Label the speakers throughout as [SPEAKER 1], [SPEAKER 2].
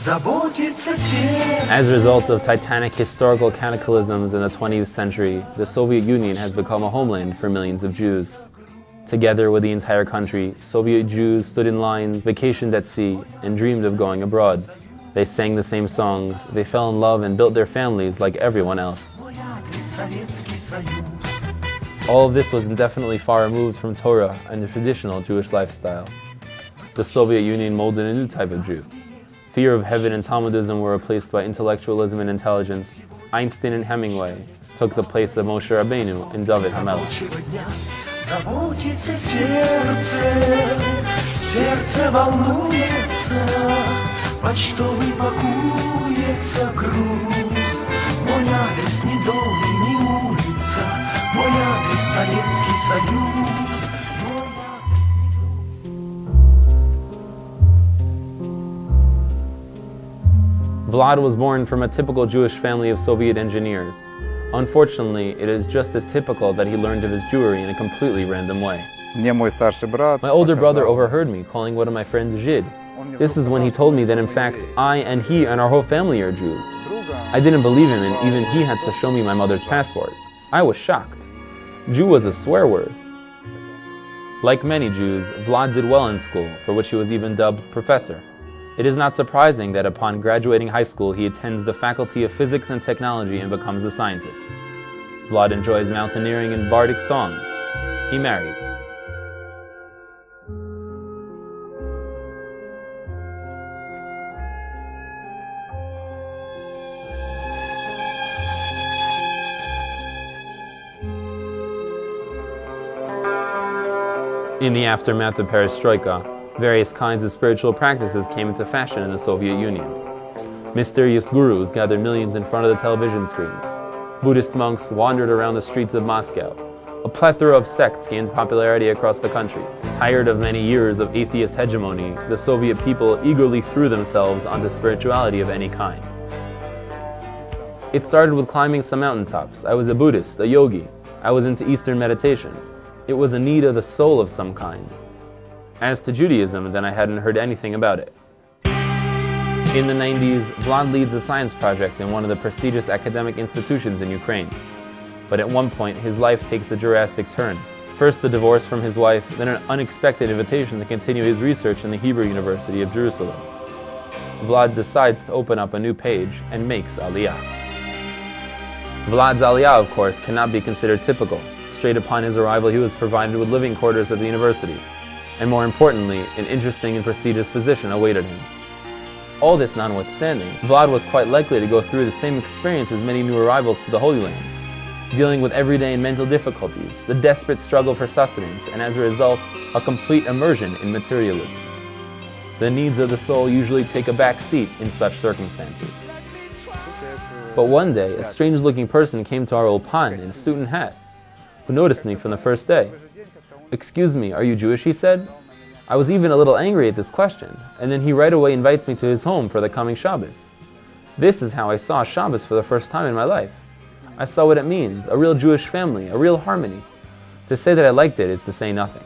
[SPEAKER 1] As a result of titanic historical cataclysms in the 20th century, the Soviet Union has become a homeland for millions of Jews. Together with the entire country, Soviet Jews stood in line, vacationed at sea, and dreamed of going abroad. They sang the same songs, they fell in love and built their families like everyone else. All of this was indefinitely far removed from Torah and the traditional Jewish lifestyle. The Soviet Union molded a new type of Jew. Fear of heaven and Talmudism were replaced by intellectualism and intelligence. Einstein and Hemingway took the place of Moshe Rabbeinu and David HaMelech. Vlad was born from a typical Jewish family of Soviet engineers. Unfortunately, it is just as typical that he learned of his Jewry in a completely random way. My older brother overheard me calling one of my friends Žid. This is when he told me that in fact I and he and our whole family are Jews. I didn't believe him, and even he had to show me my mother's passport. I was shocked. Jew was a swear word. Like many Jews, Vlad did well in school, for which he was even dubbed Proffessor. It is not surprising that upon graduating high school he attends the Faculty of Physics and Technology and becomes a scientist. Vlad enjoys mountaineering and bardic songs. He marries. In the aftermath of Perestroika, various kinds of spiritual practices came into fashion in the Soviet Union. Mysterious gurus gathered millions in front of the television screens. Buddhist monks wandered around the streets of Moscow. A plethora of sects gained popularity across the country. Tired of many years of atheist hegemony, the Soviet people eagerly threw themselves onto spirituality of any kind. It started with climbing some mountaintops. I was a Buddhist, a yogi. I was into Eastern meditation. It was a need of the soul of some kind. As to Judaism, then I hadn't heard anything about it. In the 90s, Vlad leads a science project in one of the prestigious academic institutions in Ukraine. But at one point, his life takes a drastic turn. First the divorce from his wife, then an unexpected invitation to continue his research in the Hebrew University of Jerusalem. Vlad decides to open up a new page and makes Aliyah. Vlad's Aliyah, of course, cannot be considered typical. Straight upon his arrival, he was provided with living quarters at the university. And more importantly, an interesting and prestigious position awaited him. All this notwithstanding, Vlad was quite likely to go through the same experience as many new arrivals to the Holy Land, dealing with everyday and mental difficulties, the desperate struggle for sustenance, and as a result, a complete immersion in materialism. The needs of the soul usually take a back seat in such circumstances. But one day, a strange-looking person came to our ulpan in a suit and hat, who noticed me from the first day. "Excuse me, are you Jewish?" he said. I was even a little angry at this question, and then he right away invites me to his home for the coming Shabbos. This is how I saw Shabbos for the first time in my life. I saw what it means, a real Jewish family, a real harmony. To say that I liked it is to say nothing.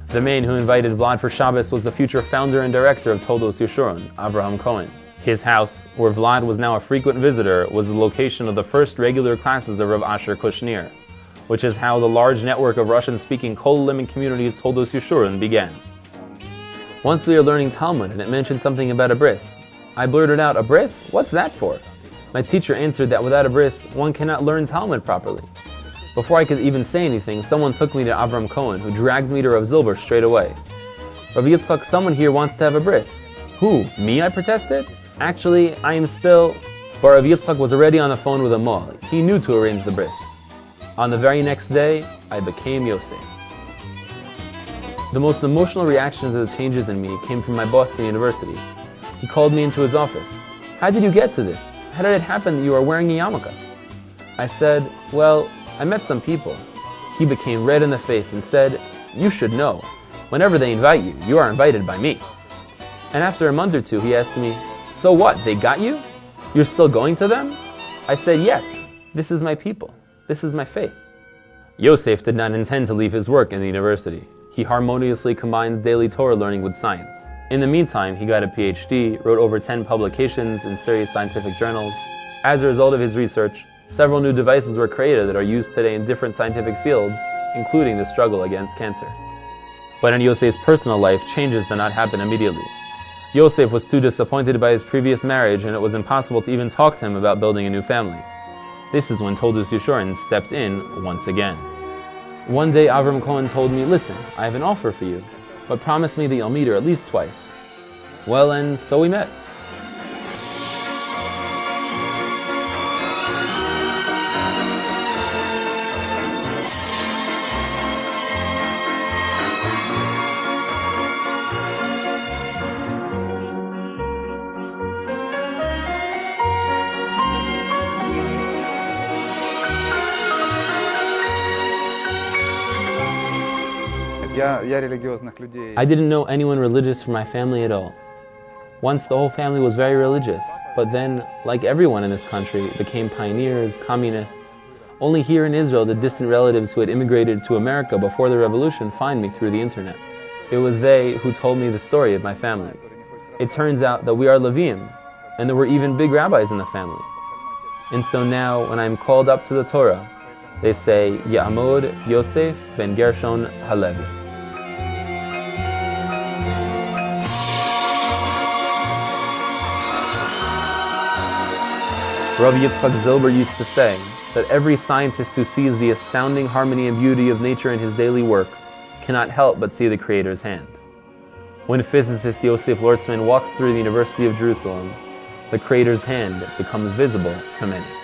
[SPEAKER 1] The man who invited Vlad for Shabbos was the future founder and director of Toldos Yeshurun, Avraham Cohen. His house, where Vlad was now a frequent visitor, was the location of the first regular classes of Rav Asher Kushnir, which is how the large network of Russian-speaking Kol Limit communities Toldos Yeshurun began. Once we were learning Talmud and it mentioned something about a bris. I blurted out, "A bris? What's that for?" My teacher answered that without a bris, one cannot learn Talmud properly. Before I could even say anything, someone took me to Avraham Cohen, who dragged me to Rav Zilber straight away. "Rav Yitzchak, someone here wants to have a bris." "Who? Me?" I protested. "Actually, I am still..." But Rav Yitzchak was already on the phone with a mall. He knew to arrange the bris. On the very next day, I became Yosef. The most emotional reaction to the changes in me came from my boss at the university. He called me into his office. "How did you get to this? How did it happen that you are wearing a yarmulke?" I said, "Well, I met some people." He became red in the face and said, "You should know. Whenever they invite you, you are invited by me." And after a month or two, he asked me, "So what, they got you? You're still going to them?" I said, "Yes, this is my people. This is my faith." Yosef did not intend to leave his work in the university. He harmoniously combines daily Torah learning with science. In the meantime, he got a PhD, wrote over 10 publications in serious scientific journals. As a result of his research, several new devices were created that are used today in different scientific fields, including the struggle against cancer. But in Yosef's personal life, changes did not happen immediately. Yosef was too disappointed by his previous marriage, and it was impossible to even talk to him about building a new family. This is when Toldos Yeshurun stepped in once again. One day Avram Cohen told me, "Listen, I have an offer for you, but promise me that you'll meet her at least twice." Well, and so we met. I didn't know anyone religious from my family at all. Once the whole family was very religious, but then, like everyone in this country, became pioneers, communists. Only here in Israel did distant relatives who had immigrated to America before the revolution find me through the internet. It was they who told me the story of my family. It turns out that we are Levim, and there were even big rabbis in the family. And so now, when I'm called up to the Torah, they say, Ya'amod Yosef ben Gershon Halevi. Rav Yitzchak Zilber used to say that every scientist who sees the astounding harmony and beauty of nature in his daily work cannot help but see the Creator's hand. When physicist Yosef Lortzman walks through the University of Jerusalem, the Creator's hand becomes visible to many.